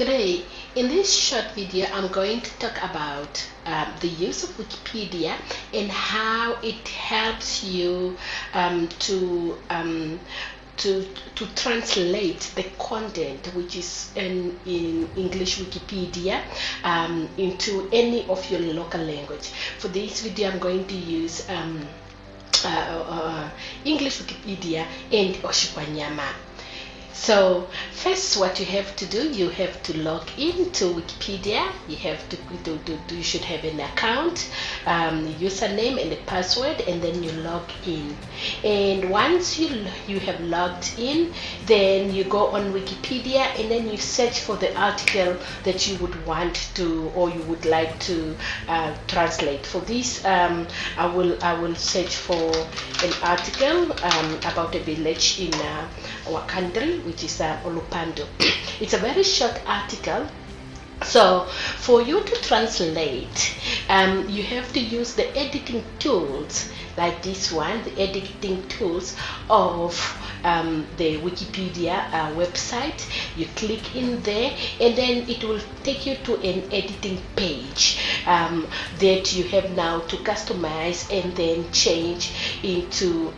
Today, in this short video, I'm going to talk about the use of Wikipedia and how it helps you to translate the content which is in English Wikipedia into any of your local language. For this video, I'm going to use English Wikipedia and Oshikwanyama. So first, what you have to do, you have to log into Wikipedia. You have to you should have an account, username and a password, and then you log in. And once you have logged in, then you go on Wikipedia and then you search for the article that you would want to or you would like to translate. For this, I will search for an article about a village in our country, which is Olupando. It's a very short article. So for you to translate, you have to use the editing tools like this one, the editing tools of the Wikipedia website. You click in there and then it will take you to an editing page that you have now to customize and then change into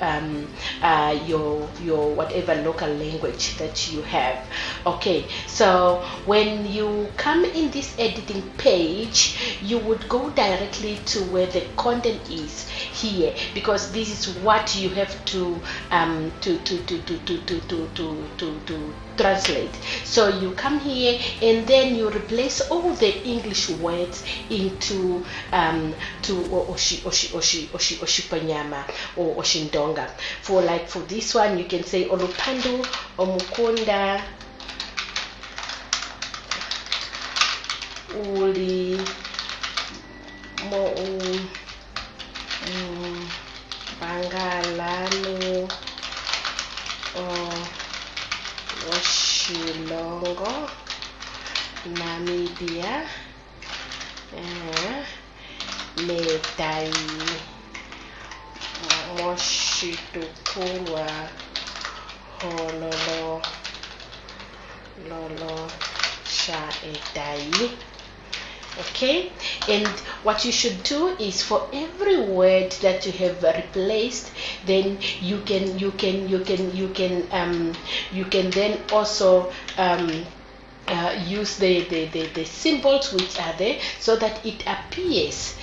your whatever local language that you have. Okay, so when you come in this editing page, you would go directly to where the content is here, because this is what you have to translate. So you come here and then you replace all the English words into Oshikwanyama or Oshindonga. For this one, you can say Olupando, Omukunda, Uli mo Bangalano Oshilongo, Namibia, Metai Moshitukulwa Hololo Lolo Shaetai. Okay, and what you should do is for every word that you have replaced, then you can then also use the symbols which are there so that it appears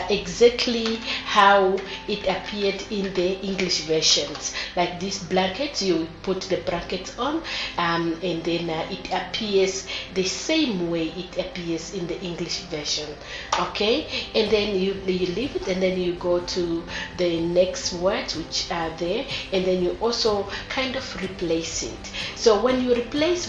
exactly how it appeared in the English versions. Like these brackets, you put the brackets on and then it appears the same way it appears in the English version. Okay, and then you leave it and then you go to the next words which are there, and then you also kind of replace it. So when you replace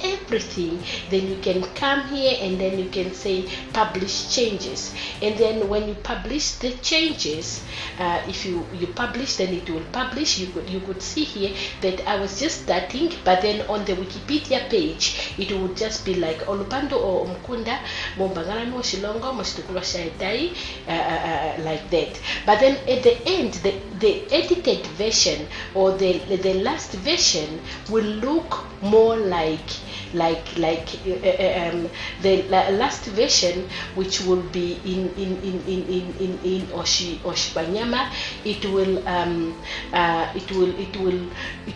everything, then you can come here and then you can say publish changes, and then when you publish the changes, if you publish, then it will publish. You could see here that I was just starting, but then on the Wikipedia page it would just be like Olupando or Omkunda Mombangala no Shilongo Moshtukula Shaitai, like that. But then at the end, the edited version or the last version will look more like the last version, which will be in Oshikwanyama. It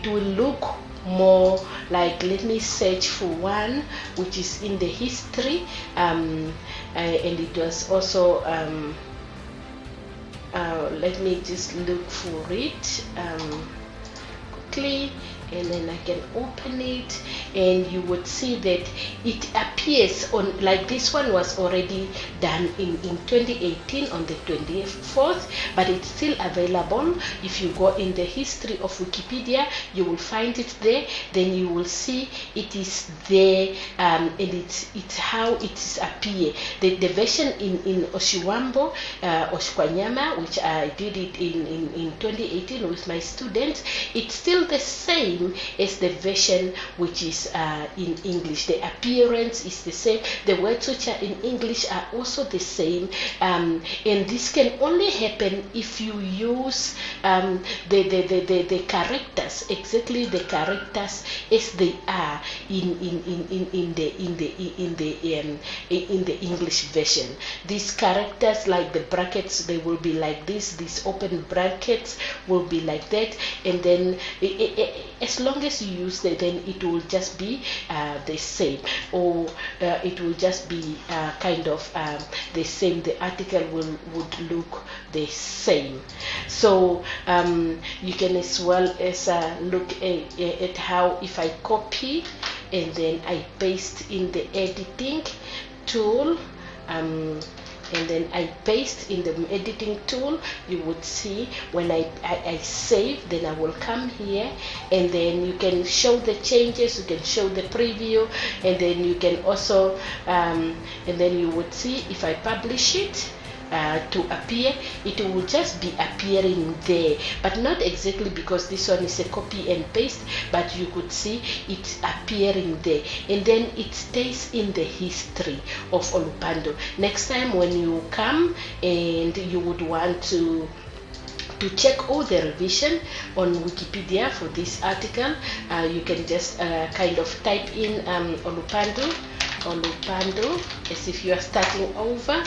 will look more like, let me search for one which is in the history, and it was also let me just look for it quickly, and then I can open it, and you would see that it appears on, like this one was already done in 2018 on the 24th, but it's still available. If you go in the history of Wikipedia, you will find it there. Then you will see it is there, and it's how it is appear. The version in Oshiwambo, Oshikwanyama, which I did it in 2018 with my students, it's still the same same as the version which is in English. The appearance is the same. The words which are in English are also the same, and this can only happen if you use the characters, exactly the characters as they are in the English version. These characters, like the brackets, they will be like this. These open brackets will be like that, and then as long as you use that, then it will just be the same, or it will just be kind of the same. The article would look the same. So you can as well as look at how, if I copy and then I paste in the editing tool, and then I paste in the editing tool, you would see when I save, then I will come here, and then you can show the changes, you can show the preview, and then you can also and then you would see if I publish it to appear, it will just be appearing there, but not exactly, because this one is a copy and paste, but you could see it's appearing there, and then it stays in the history of Olupando. Next time when you come and you would want to check all the revision on Wikipedia for this article, you can just kind of type in Olupando as if you are starting over.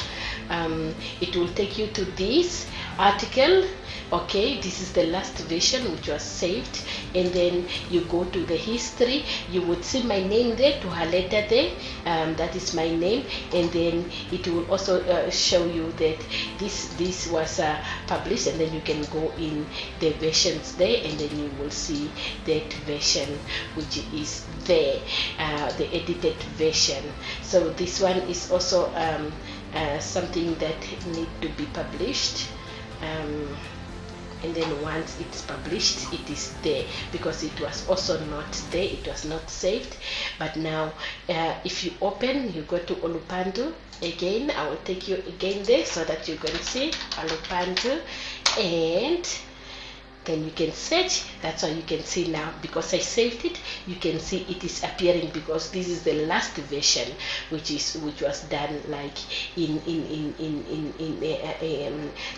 It will take you to this article. Okay, this is the last version which was saved, and then you go to the history. You would see my name there, Tuhaleta there, that is my name, and then it will also show you that this was published, and then you can go in the versions there, and then you will see that version which is there, the edited version. So this one is also something that need to be published, and then once it's published, it is there, because it was also not there, it was not saved. But now if you open, you go to Olupando again, I will take you again there so that you can see Olupando, and then you can search. That's why you can see now, because I saved it, you can see it is appearing, because this is the last version which was done like in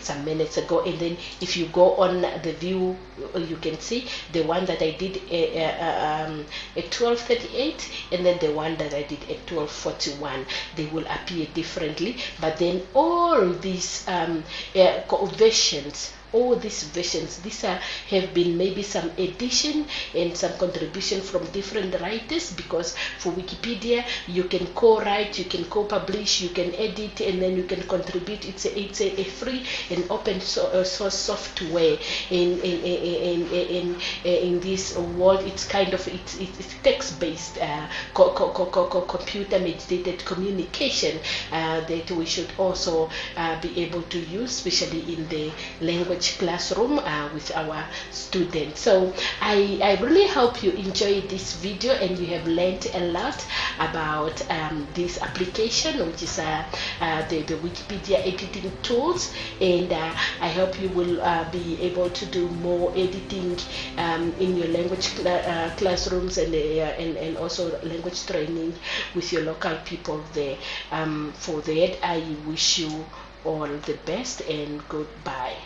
some minutes ago. And then if you go on the view, you can see the one that I did at 12:38, and then the one that I did at 12:41. They will appear differently, but then all these versions, all these versions, these have been maybe some addition and some contribution from different writers, because for Wikipedia you can co-write, you can co-publish, you can edit, and then you can contribute. It's a free and open source software. In this world, it's kind of it's text-based computer mediated communication that we should also be able to use, especially in the language classroom with our students. So I really hope you enjoyed this video and you have learned a lot about this application, which is the Wikipedia editing tools, and I hope you will be able to do more editing in your language classrooms, and also language training with your local people there. For that, I wish you all the best and goodbye.